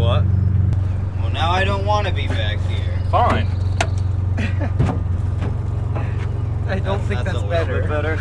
What? Well, now I don't want to be back here. Fine. I don't think that's better. Better.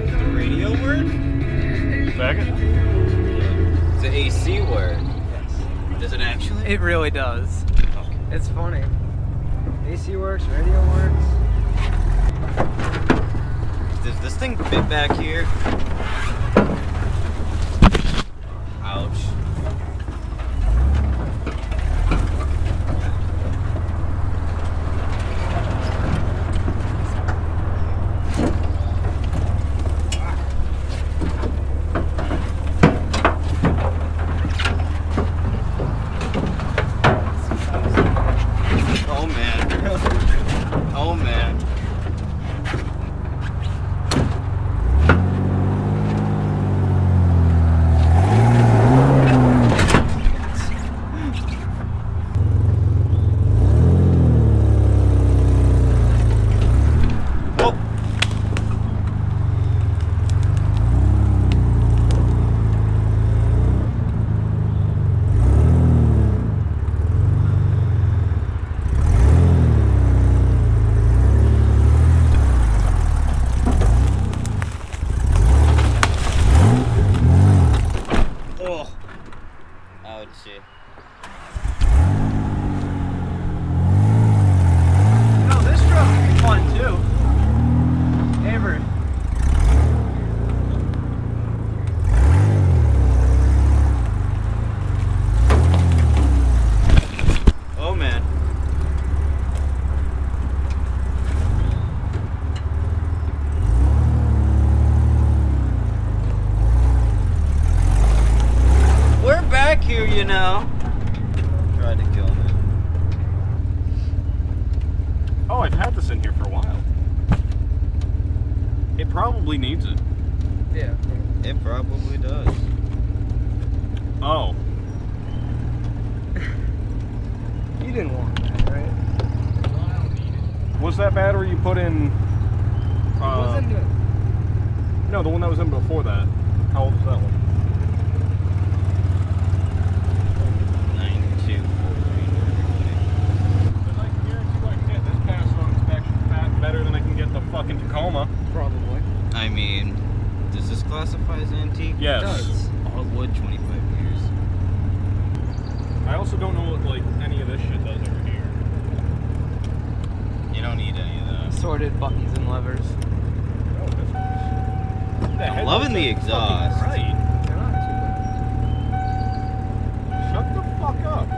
Does the radio work? Back it? It's an AC word. Yes. Does it actually? It really does. Okay. It's funny. AC works, radio works. Does this thing fit back here? Ouch. Oh man. Oh man. Ouchie. No, this truck would be fun too. Avery. Oh man. We're back here, you know. Tried to kill me. Oh, I've had this in here for a while. It probably needs it. Yeah. It probably does. Oh. You didn't want that, right? Was that battery you put in? Wasn't it? No, the one that was in before that. How old was that one? 92. Because I can guarantee I can get this passed on inspection better than I can get the fucking Tacoma. Probably. I mean, does this classify as antique? Yes. It does. All wood, 25 years. I also don't know what like any of this shit does over here. You don't need any of that. Sorted buttons and levers. Oh, that's nice. I'm loving the exhaust. Right. They're not too Shut the fuck up.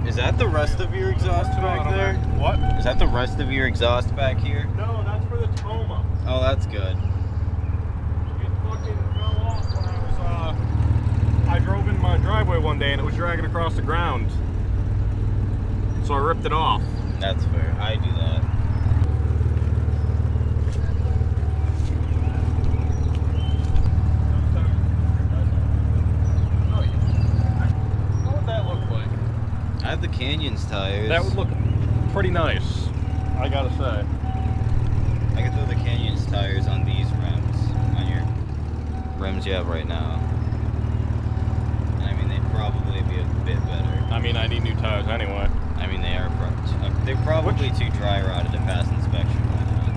Is that the rest of your exhaust back there? What? Is that the rest of your exhaust back here? No, that's for the Tacoma. Oh, that's good. It fucking fell off when I drove in my driveway one day and it was dragging across the ground. So I ripped it off. That's fair. I do that. What would that look like? I have the Canyons tires. That would look pretty nice, I gotta say. I can throw the Canyons tires on these rims, on your rims you have right now. And I mean, they'd probably be a bit better. I mean, I need new tires anyway. I mean, they're probably too dry rotted to pass inspection right now.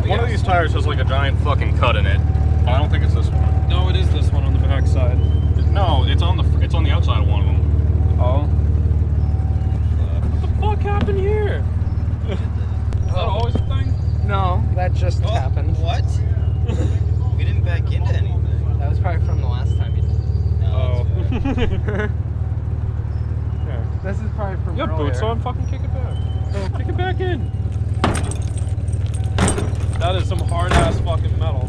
But One yeah, of these tires has like a giant fucking cut in it. I don't think it's this one. No, it is this one on the back side. No, it's on the outside of one of them. Oh. What the fuck happened here? Is that always a thing? No, that just happened. What? We didn't back into anything. That was probably from the last time you did. No, that's fair. This is probably from You have earlier. boots on? Fucking kick it back. Oh, kick it back in. That is some hard ass fucking metal.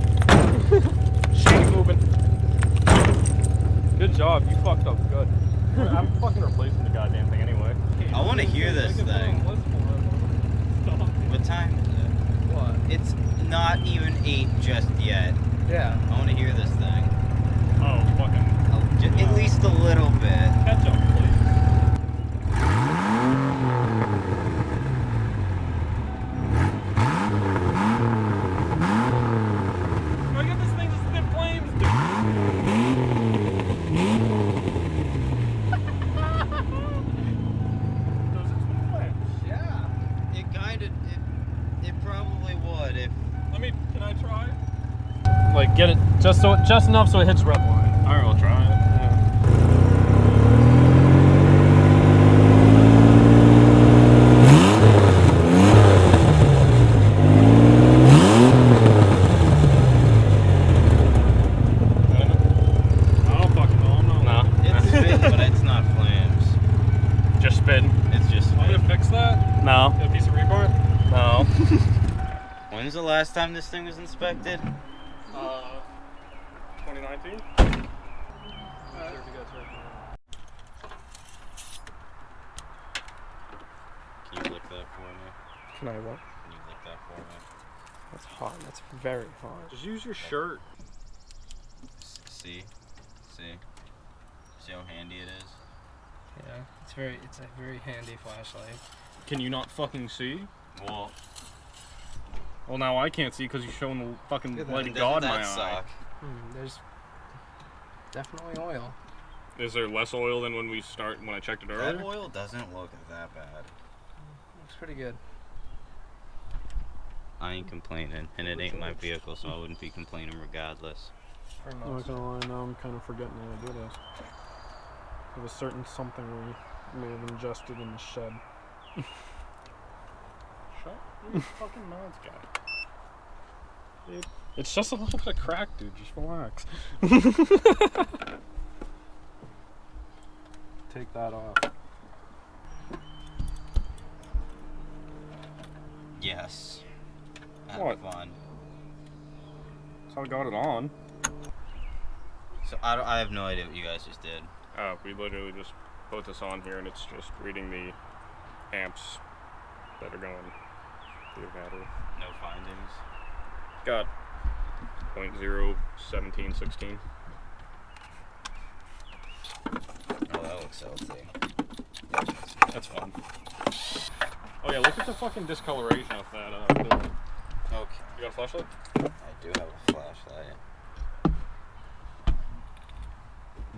She ain't moving. Good job. You fucked up good. I'm fucking replacing the goddamn thing anyway. I want to hear this thing. What time is it? What? It's not even 8 just yet. Yeah. I want to hear this thing. Oh, fucking. At least a little bit. Catch up, please. I get this thing just in flames, dude. Can I try? Like, get it just enough so it hits red line. All right, we'll try it. I don't fucking know. I'm not. Nah. It's spin, but it's not flames. Just spin. It's just I'm spin. gonna fix that. No. Get a piece of rebar. No. When's the last time this thing was inspected? 2019. Can you lick that for me? Can I what? Can you lick that for me? That's hot. That's very hot. Just use your shirt. See? See? See how handy it is? Yeah, it's a very handy flashlight. Can you not fucking see? Well, Well, now I can't see because you're showing the fucking Look at light of that. God in doesn't my that eye. suck? There's definitely oil. Is there less oil than when I checked it That earlier? oil doesn't look that bad. Looks pretty good. I ain't complaining, and it ain't my vehicle, so I wouldn't be complaining regardless. For I'm most. not gonna lie, now I'm kind of forgetting how to do this. There was certain something we may have ingested in the shed. Shut your fucking mouth, guy. It's just a little bit of crack, dude. Just relax. Take that off. Yes. Have What? fun. That's how I got it on. So I have no idea what you guys just did. We literally just put this on here and it's just reading the amps that are going through the battery. No findings. Got 0.01716. Oh, that looks healthy. That's fun. Oh yeah, look at the fucking discoloration of that building. Okay. You got a flashlight? I do have a flashlight.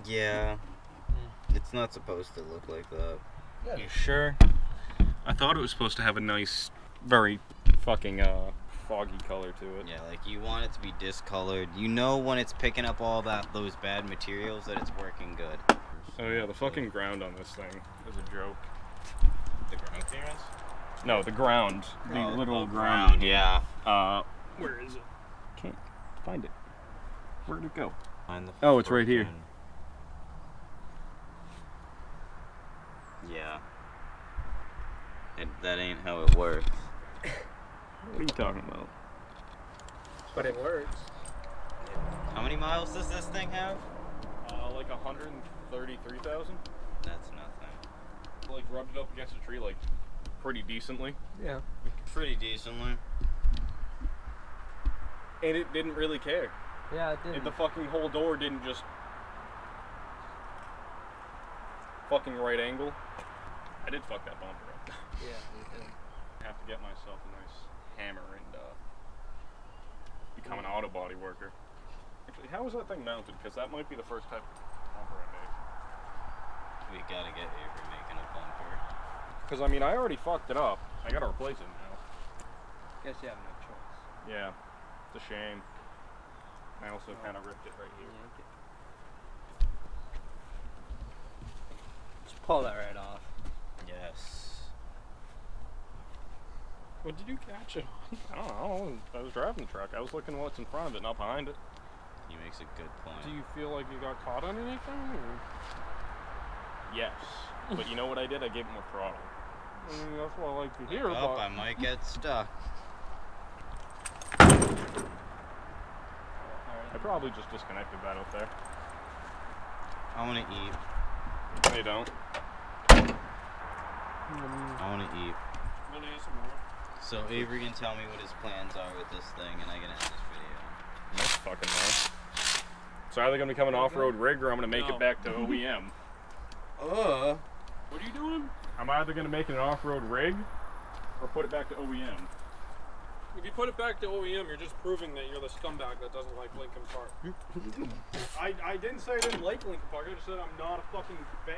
Yeah. It's not supposed to look like that. You sure? I thought it was supposed to have a nice, very fucking foggy color to it. Yeah, like you want it to be discolored. You know when it's picking up all those bad materials that it's working good. Oh yeah, the fucking ground on this thing is a joke. The ground clearance? No, the ground. The Oh, literal oh, ground. Yeah. Where is it? Can't find it. Where'd it go? Find the Oh, it's right here. fucking- Yeah. That ain't how it works. What are you talking about? But it works. How many miles does this thing have? Like 133,000. That's nothing. Like rubbed it up against a tree, like pretty decently. Yeah. Pretty decently. And it didn't really care. Yeah, it did. And the fucking whole door didn't just fucking right angle. I did fuck that bumper up. Yeah, it did. I have to get myself a nice hammer and become an auto body worker. Actually, how is that thing mounted? Because that might be the first type of bumper I made. We gotta get Avery making a bumper. Because I mean, I already fucked it up. I gotta replace it now. Guess you have no choice. Yeah, it's a shame. I also kind of ripped it right here. Just pull that right off. Yes. What did you catch it on? I don't know. I was driving the truck. I was looking what's in front of it, not behind it. He makes a good point. Do you feel like you got caught on anything? Or? Yes. But you know what I did? I gave him a throttle. I mean, that's what I like to hear Oh, about. I might get stuck. I probably just disconnected that up there. I wanna eat. They don't. I wanna eat. Gonna eat some more. So Avery can tell me what his plans are with this thing, and I can end this video. That's fucking nice. It's either gonna become an off-road rig or I'm gonna make No. it back to OEM. What are you doing? I'm either gonna make it an off-road rig or put it back to OEM. If you put it back to OEM, you're just proving that you're the scumbag that doesn't like Linkin Park. I didn't say I didn't like Linkin Park. I just said I'm not a fucking fan.